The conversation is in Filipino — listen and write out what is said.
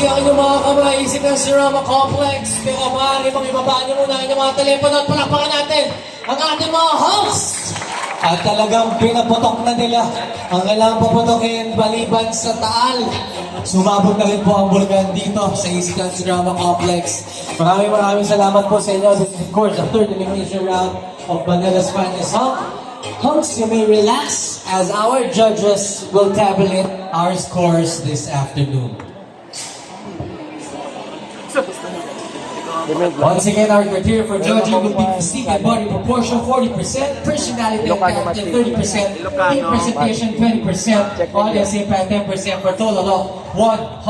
easy ang inyong mga kamay. Easy ng Cerama Complex. Pero maaari pang ibabaan niyo muna ang inyong mga telepono at palakpakan natin ang ating mga Hunks. At talagang pinaputok na nila ang kailangang paputokin maliban sa Taal. Sumabog na rin po ang bulkan dito sa Easy ng Cerama Complex. Maraming salamat po sa inyo. This is of course the third elimination round of Manila's finest Hunk. Hunks, you may relax as our judges will tabulate our scores this afternoon. Once again, our criteria for judging will be physique and body proportion 40%, personality and character 30%, team presentation 20%, audience impact 10% for a total of 100.